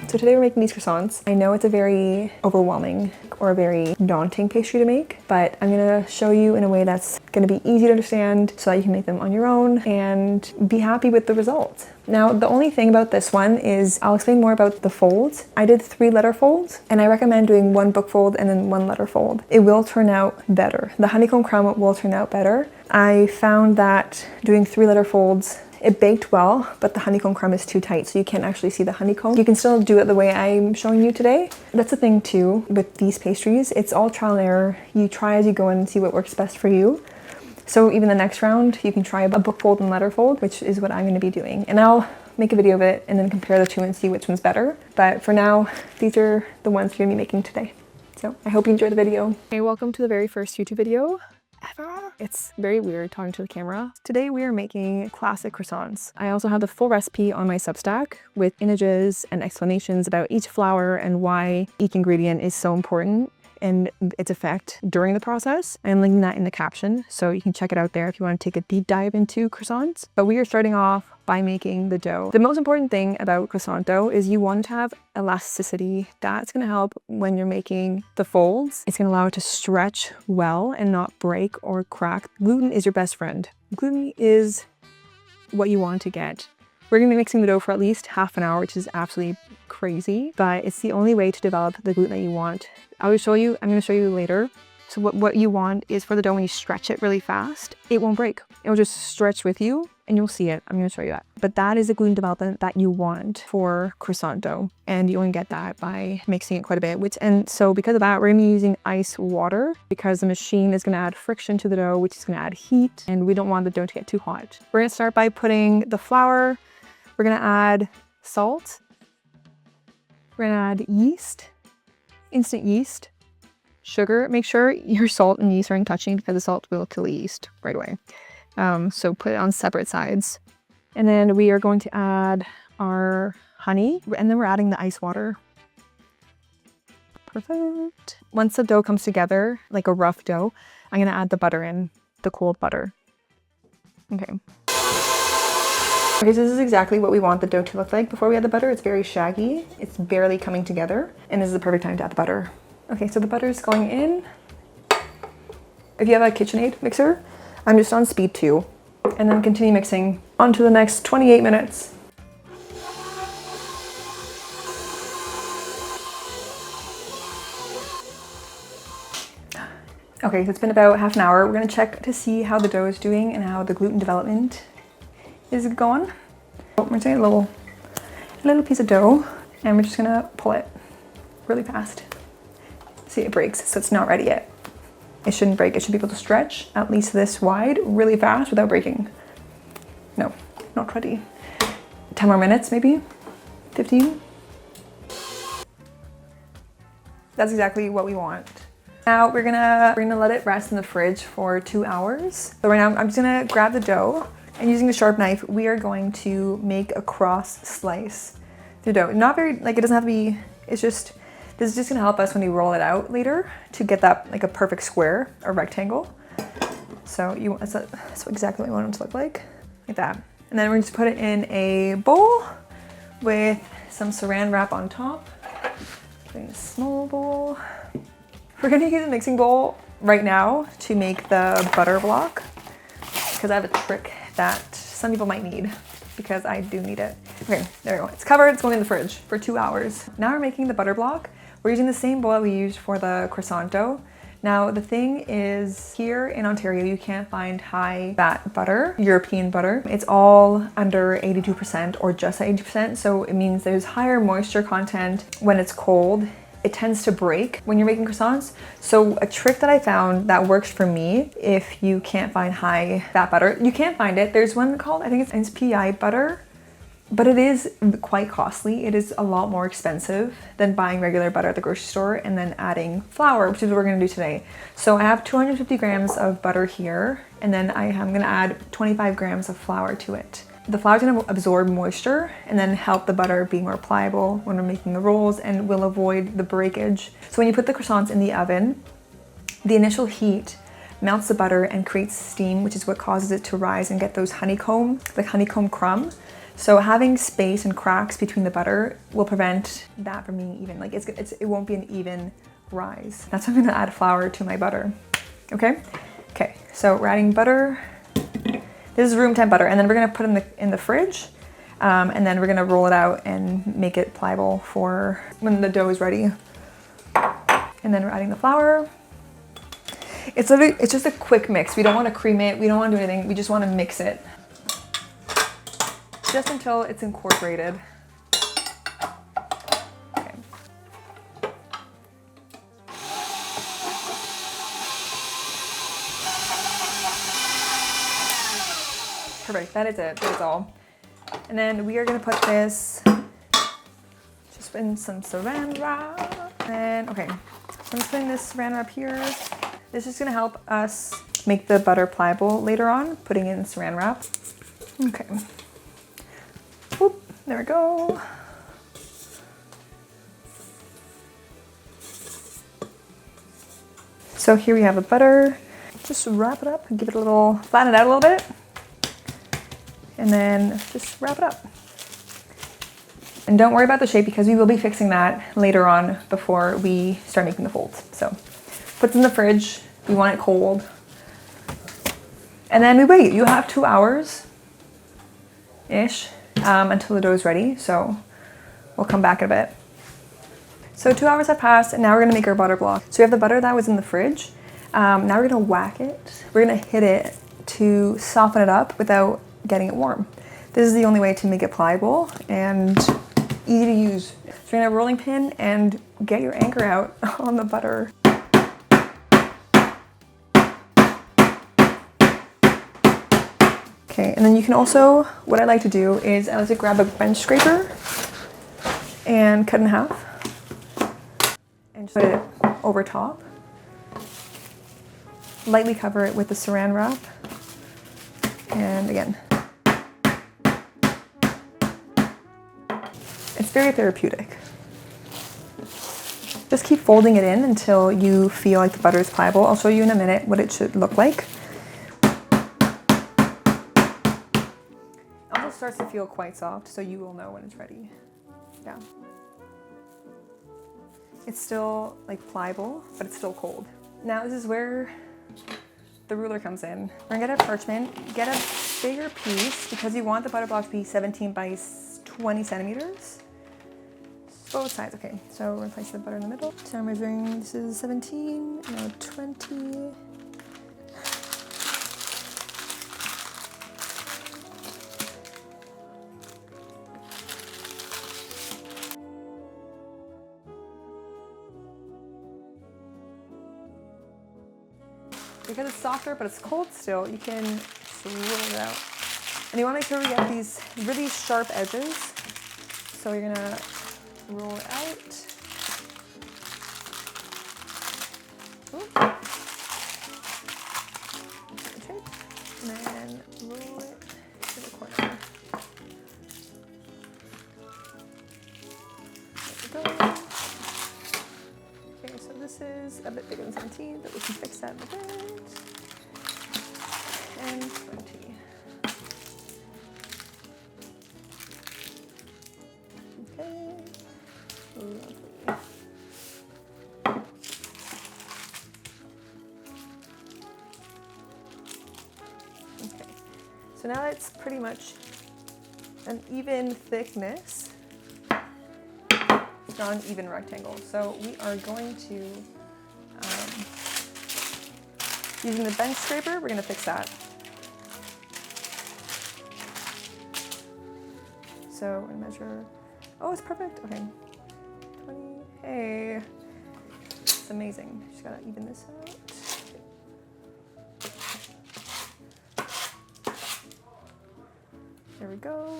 So today we're making these croissants. I know it's a very overwhelming or a very daunting pastry to make, but I'm gonna show you in a way that's gonna be easy to understand so that you can make them on your own and be happy with the result. Now, the only thing about this one is I'll explain more about the folds. I did 3 letter folds, and I recommend doing 1 book fold and then 1 letter fold. It will turn out better. The honeycomb crumb will turn out better. I found that doing 3 letter folds, it baked well, but the honeycomb crumb is too tight, so you can't actually see the honeycomb. You can still do it the way I'm showing you today. That's the thing too with these pastries. It's all trial and error. You try as you go and see what works best for you. So even the next round, you can try a book fold and letter fold, which is what I'm going to be doing. And I'll make a video of it and then compare the two and see which one's better. But for now, these are the ones you're going to be making today. So I hope you enjoy the video. Hey, welcome to the very first YouTube video ever. It's very weird talking to the camera. Today we are making classic croissants. I also have the full recipe on my Substack with images and explanations about each flour and why each ingredient is so important and its effect during the process. I'm linking that in the caption, so you can check it out there if you want to take a deep dive into croissants. But we are starting off by making the dough. The most important thing about croissant dough is you want to have elasticity. That's going to help when you're making the folds. It's going to allow it to stretch well and not break or crack. Gluten is your best friend. Gluten is what you want to get. We're going to be mixing the dough for at least half an hour, which is absolutely crazy, but it's the only way to develop the gluten that you want. I'm going to show you later. So what you want is for the dough, when you stretch it really fast, it won't break. It'll just stretch with you and you'll see it. I'm going to show you that. But that is the gluten development that you want for croissant dough. And you only get that by mixing it quite a bit. And so because of that, we're going to be using ice water because the machine is going to add friction to the dough, which is going to add heat. And we don't want the dough to get too hot. We're going to start by putting the flour. We're going to add salt. We're going to add yeast, instant yeast, sugar. Make sure your salt and yeast aren't touching because the salt will kill the yeast right away. So put it on separate sides. And then we are going to add our honey, and then we're adding the ice water. Perfect. Once the dough comes together, like a rough dough, I'm going to add the butter in, the cold butter. Okay. Okay, so this is exactly what we want the dough to look like before we add the butter. It's very shaggy. It's barely coming together. And this is the perfect time to add the butter. Okay, so the butter is going in. If you have a KitchenAid mixer, I'm just on speed 2. And then continue mixing on to the next 28 minutes. Okay, so it's been about half an hour. We're gonna check to see how the dough is doing and how the gluten development is going. We're taking a little piece of dough and we're just gonna pull it really fast. See, it breaks, so it's not ready yet. It shouldn't break. It should be able to stretch at least this wide really fast without breaking. No, not ready. 10 more minutes, maybe 15. That's exactly what we want. Now we're gonna let it rest in the fridge for 2 hours. So right now I'm just gonna grab the dough and using the sharp knife, we are going to make a cross slice through dough. Not very, like it doesn't have to be, this is just gonna help us when we roll it out later to get that like a perfect square or rectangle. So that's exactly what you want it to look like that. And then we're just put it in a bowl with some saran wrap on top. A small bowl. We're gonna use a mixing bowl right now to make the butter block because I have a trick that some people might need because I do need it. Okay, there we go. It's covered, it's going in the fridge for 2 hours. Now we're making the butter block. We're using the same bowl that we used for the croissant dough. Now the thing is, here in Ontario, you can't find high fat butter, European butter. It's all under 82% or just at 80%. So it means there's higher moisture content when it's cold. It tends to break when you're making croissants. So a trick that I found that works for me, if you can't find high fat butter, you can't find it. There's one called, I think it's PI butter, but it is quite costly. It is a lot more expensive than buying regular butter at the grocery store and then adding flour, which is what we're gonna do today. So I have 250 grams of butter here, and then I'm gonna add 25 grams of flour to it. The flour is going to absorb moisture and then help the butter be more pliable when we're making the rolls and will avoid the breakage. So when you put the croissants in the oven, the initial heat melts the butter and creates steam, which is what causes it to rise and get those honeycomb, like honeycomb crumb. So having space and cracks between the butter will prevent that from being even. Like it won't be an even rise. That's why I'm gonna add flour to my butter. Okay? Okay, so we're adding butter. This is room temp butter, and then we're gonna put it in the fridge, and then we're gonna roll it out and make it pliable for when the dough is ready. And then we're adding the flour. It's just a quick mix. We don't want to cream it. We don't want to do anything. We just want to mix it just until it's incorporated. Okay. Perfect. That is it. That's all. And then we are going to put this just in some saran wrap. And okay, I'm just putting this saran wrap here. This is going to help us make the butter pliable later on, putting in saran wrap. Okay. Whoop, there we go. So here we have the butter. Just wrap it up and give it a little, flatten it out a little bit. And then just wrap it up. And don't worry about the shape because we will be fixing that later on before we start making the folds. So put it in the fridge. We want it cold. And then we wait. You have 2 hours-ish until the dough is ready. So we'll come back in a bit. So 2 hours have passed and now we're gonna make our butter block. So we have the butter that was in the fridge. Now we're gonna whack it. We're gonna hit it to soften it up without getting it warm. This is the only way to make it pliable and easy to use. So you're gonna have a rolling pin and get your anchor out on the butter. Okay, and then you can also, what I like to do is I like to grab a bench scraper and cut in half and just put it over top. Lightly cover it with the saran wrap. And again, it's very therapeutic. Just keep folding it in until you feel like the butter is pliable. I'll show you in a minute what it should look like. It also starts to feel quite soft, so you will know when it's ready. Yeah. It's still like pliable, but it's still cold. Now this is where the ruler comes in. We're gonna get a parchment, get a bigger piece because you want the butter block to be 17 by 20 centimeters. Both sides, okay. So we're gonna place the butter in the middle. So I'm measuring, this is 17, no, 20. Because it's softer, but it's cold still, you can just roll it out. And you wanna make sure we get these really sharp edges. So you're gonna roll it out. And then roll it to the corner. There we go. Okay, so this is a bit bigger than 17, but we can fix that in a bit. And 20. Okay. Lovely. Okay. So now it's pretty much an even thickness. Not an even rectangle. So we are going to, using the bench scraper, we're going to fix that. So we're going to measure, oh, it's perfect. Okay, 20, hey, it's amazing. Just got to even this out. There we go.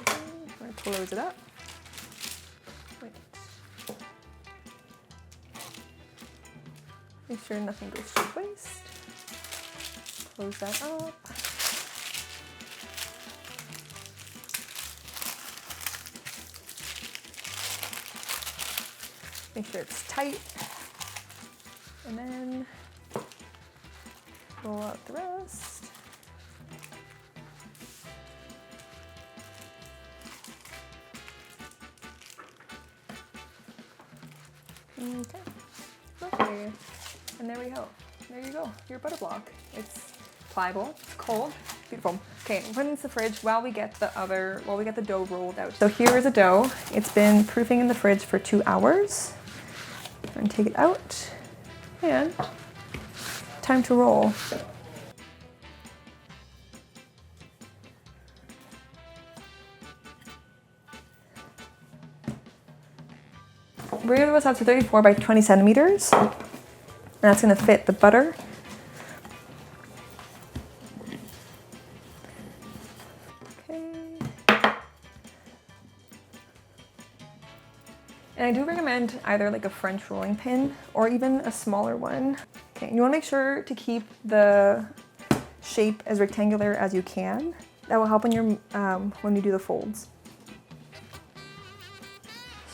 Okay. We're going to close it up. Wait. Make sure nothing goes to waste. Close that up. Make sure it's tight. And then roll out the rest. Okay. Okay. And there we go. There you go. Your butter block. It's pliable. It's cold. Beautiful. Okay, we'll put it into the fridge while we get the dough rolled out. So here is a dough. It's been proofing in the fridge for 2 hours. I'm gonna take it out and time to roll. We're gonna do this out to 34 by 20 centimeters. And that's gonna fit the butter. And I do recommend either like a French rolling pin or even a smaller one. Okay, you wanna make sure to keep the shape as rectangular as you can. That will help when you do the folds.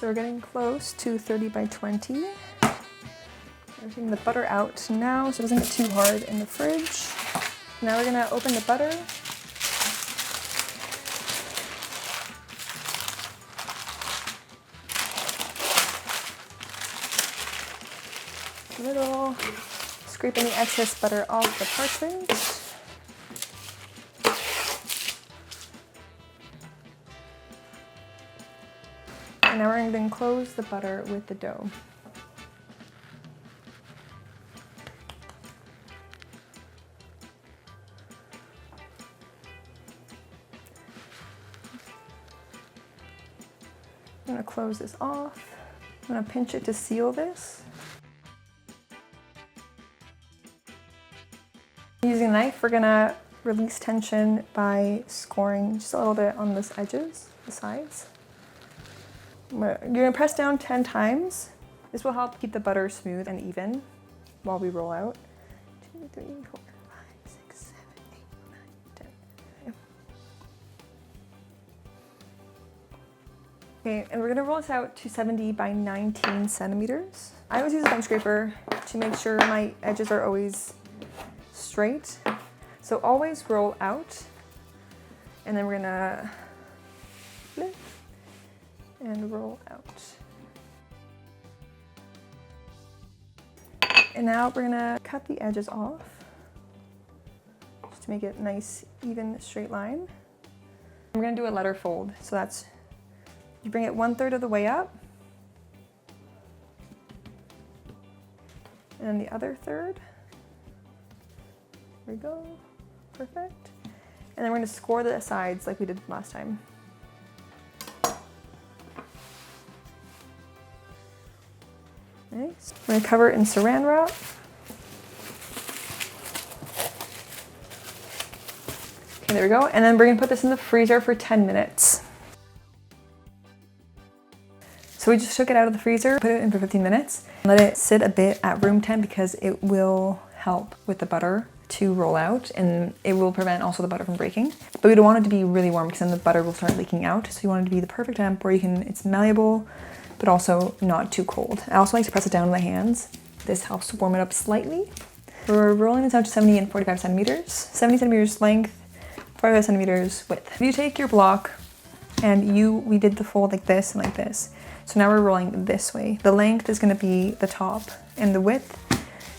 So we're getting close to 30 by 20. We're taking the butter out now so it doesn't get too hard in the fridge. Now we're gonna open the butter. Little, scraping the excess butter off the parchment. And now we're going to enclose the butter with the dough. I'm going to close this off. I'm going to pinch it to seal this. Using a knife, we're gonna release tension by scoring just a little bit on the edges, the sides. You're gonna press down 10 times. This will help keep the butter smooth and even while we roll out. 2, 3, 4, 5, 6, 7, 8, 9, 10. Okay, and we're gonna roll this out to 70 by 19 centimeters. I always use a bench scraper to make sure my edges are always straight. So always roll out, and then we're gonna flip and roll out. And now we're gonna cut the edges off just to make it a nice, even, straight line. We're gonna do a letter fold. So that's, you bring it 1/3 of the way up, and then the other third. There we go, perfect. And then we're gonna score the sides like we did last time. Nice. We're gonna cover it in saran wrap. Okay, there we go. And then we're gonna put this in the freezer for 10 minutes. So we just took it out of the freezer, put it in for 15 minutes, let it sit a bit at room temp because it will help with the butter to roll out, and it will prevent also the butter from breaking. But we don't want it to be really warm because then the butter will start leaking out. So you want it to be the perfect temp where it's malleable, but also not too cold. I also like to press it down with my hands. This helps to warm it up slightly. We're rolling this out to 70 and 45 centimeters. 70 centimeters length, 45 centimeters width. If you take your block and we did the fold like this and like this. So now we're rolling this way. The length is gonna be the top and the width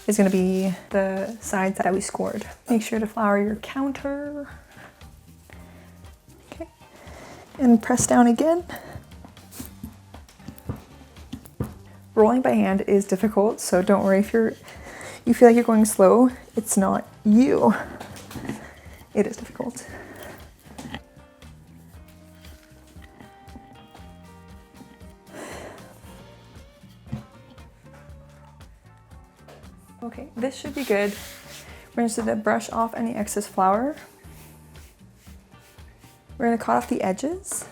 is gonna be the sides that we scored. Make sure to flour your counter. Okay, and press down again. Rolling by hand is difficult, so don't worry if you feel like you're going slow. It's not you. It is difficult. Okay, this should be good. We're just gonna brush off any excess flour. We're gonna cut off the edges.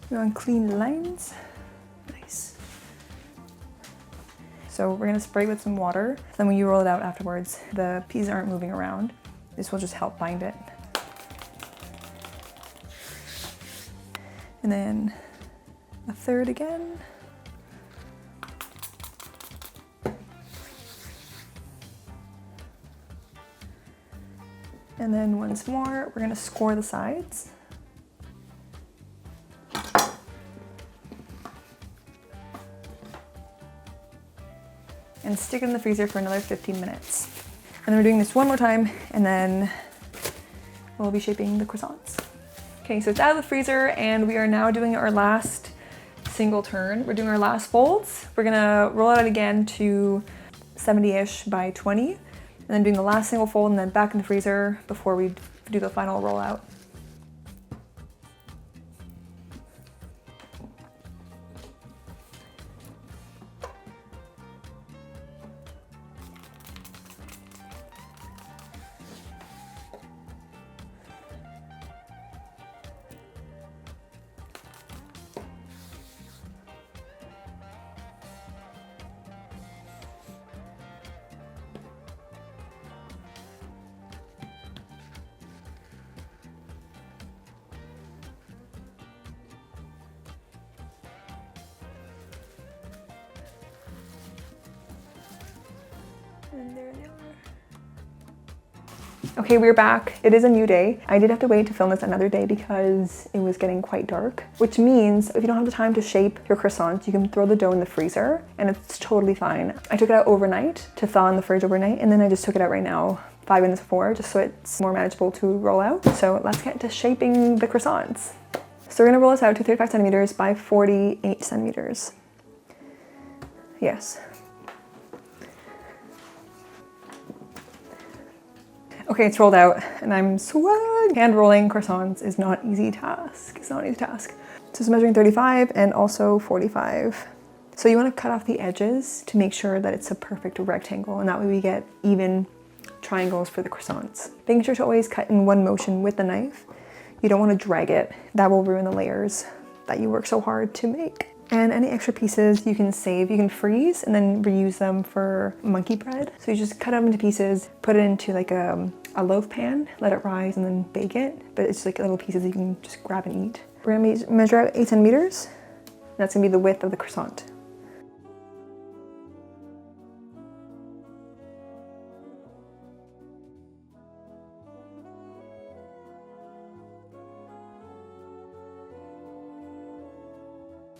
We want clean lines. Nice. So we're gonna spray with some water. Then when you roll it out afterwards, the peas aren't moving around. This will just help bind it. And then a third again. And then once more, we're gonna score the sides. and stick it in the freezer for another 15 minutes. And we're doing this one more time, and then we'll be shaping the croissants. Okay, so it's out of the freezer, and we are now doing our last single turn. We're doing our last folds. We're gonna roll it out again to 70-ish by 20, and then doing the last single fold and then back in the freezer before we do the final rollout. And there they are. Okay, we're back. It is a new day. I did have to wait to film this another day because it was getting quite dark, which means if you don't have the time to shape your croissants, you can throw the dough in the freezer and it's totally fine. I took it out overnight to thaw in the fridge overnight, and then I just took it out right now 5 minutes before, just so it's more manageable to roll out. So let's get to shaping the croissants. So we're gonna roll this out to 35 centimeters by 48 centimeters. Yes. Okay, it's rolled out and I'm sweating. Hand rolling croissants is not an easy task. It's not an easy task. So it's measuring 35 and also 45. So you want to cut off the edges to make sure that it's a perfect rectangle, and that way we get even triangles for the croissants. Making sure to always cut in one motion with the knife. You don't want to drag it. That will ruin the layers that you work so hard to make. And any extra pieces you can save. You can freeze and then reuse them for monkey bread. So you just cut them into pieces, put it into like a loaf pan, let it rise, and then bake it. But it's like little pieces you can just grab and eat. We're gonna measure out 8 centimeters. That's gonna be the width of the croissant.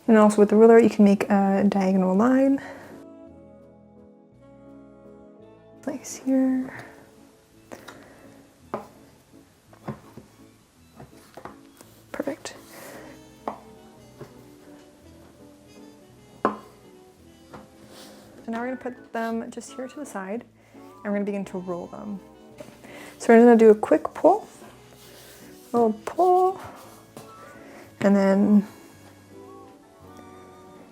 And also with the ruler, you can make a diagonal line. Place here. Perfect. So now we're gonna put them just here to the side, and we're gonna begin to roll them. So we're gonna do a quick pull, a little pull, and then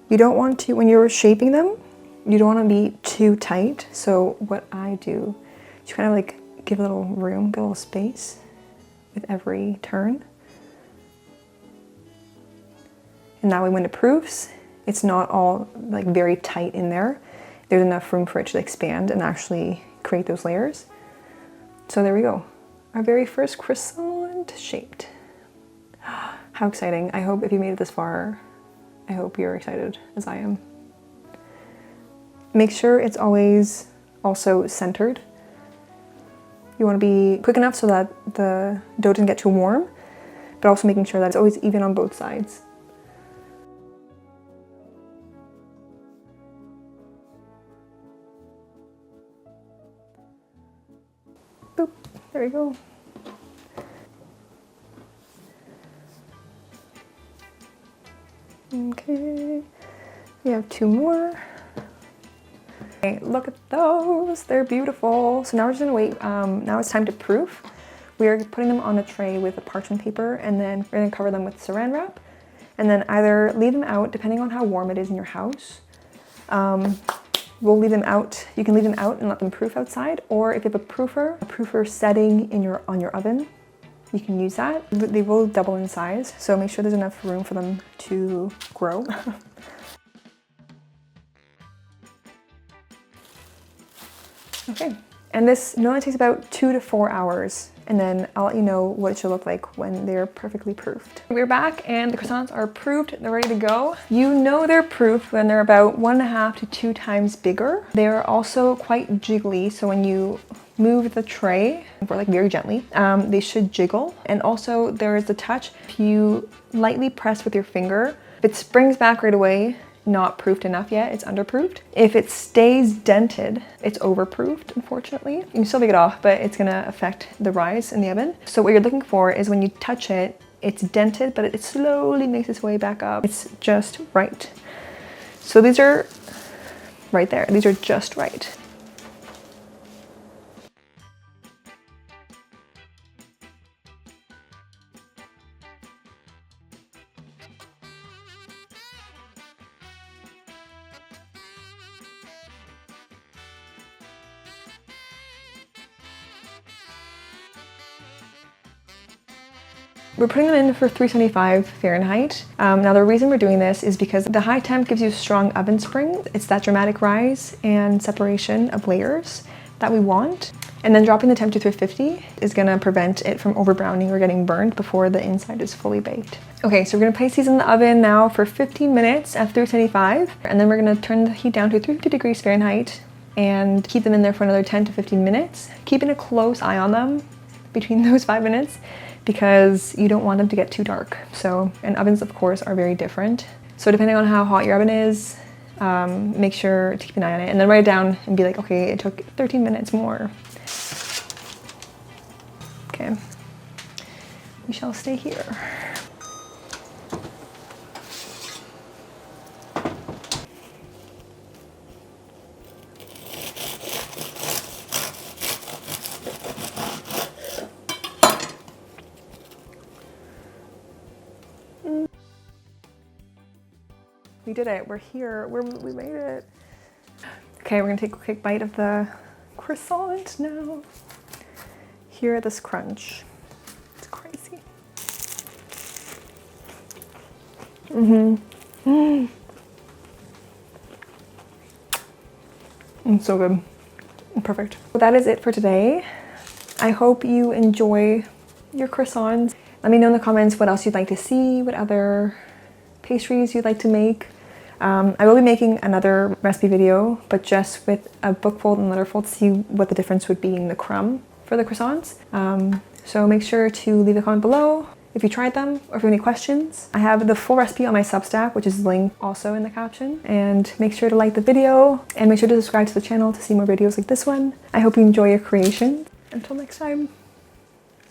you don't want to, when you're shaping them, you don't want to be too tight. So what I do is kind of like give a little room, give a little space with every turn. And that way when it proofs, it's not all like very tight in there. There's enough room for it to expand and actually create those layers. So there we go. Our very first croissant shaped. How exciting. I hope if you made it this far, I hope you're excited as I am. Make sure it's always also centered. You want to be quick enough so that the dough doesn't get too warm, but also making sure that it's always even on both sides. Boop, there we go. Okay, we have 2 more. Okay, look at those, they're beautiful. So now we're just gonna wait, now it's time to proof. We are putting them on a tray with a parchment paper, and then we're gonna cover them with saran wrap, and then either leave them out, depending on how warm it is in your house. We'll leave them out, you can leave them out and let them proof outside, or if you have a proofer setting on your oven, you can use that. They will double in size, so make sure there's enough room for them to grow. Okay, and this normally takes about 2 to 4 hours, and then I'll let you know what it should look like when they're perfectly proofed. We're back and the croissants are proofed, they're ready to go. You know they're proofed when they're about 1.5 to 2 times bigger. They're also quite jiggly, so when you move the tray, like very gently, they should jiggle. And also there is the touch, if you lightly press with your finger, if it springs back right away, not proofed enough yet, it's underproofed. If it stays dented, it's overproofed, unfortunately. You can still take it off, but it's gonna affect the rise in the oven. So what you're looking for is when you touch it, it's dented, but it slowly makes its way back up. It's just right. So these are right there. These are just right. We're putting them in for 375 Fahrenheit. Now the reason we're doing this is because the high temp gives you a strong oven spring. It's that dramatic rise and separation of layers that we want. And then dropping the temp to 350 is gonna prevent it from over browning or getting burned before the inside is fully baked. Okay, so we're gonna place these in the oven now for 15 minutes at 375, and then we're gonna turn the heat down to 350 degrees Fahrenheit and keep them in there for another 10 to 15 minutes, keeping a close eye on them between those 5 minutes, because you don't want them to get too dark. So, and ovens of course are very different. So depending on how hot your oven is, make sure to keep an eye on it and then write it down and be like, okay, it took 13 minutes more. Okay, we shall stay here. We did it, we're here, we made it. Okay, we're gonna take a quick bite of the croissant now. Hear this crunch, it's crazy. It's so good, perfect. Well, that is it for today. I hope you enjoy your croissants. Let me know in the comments what else you'd like to see, what other pastries you'd like to make. I will be making another recipe video, but just with a book fold and letter fold to see what the difference would be in the crumb for the croissants. So make sure to leave a comment below if you tried them or if you have any questions. I have the full recipe on my Substack, which is linked also in the caption. And make sure to like the video and make sure to subscribe to the channel to see more videos like this one. I hope you enjoy your creation. Until next time.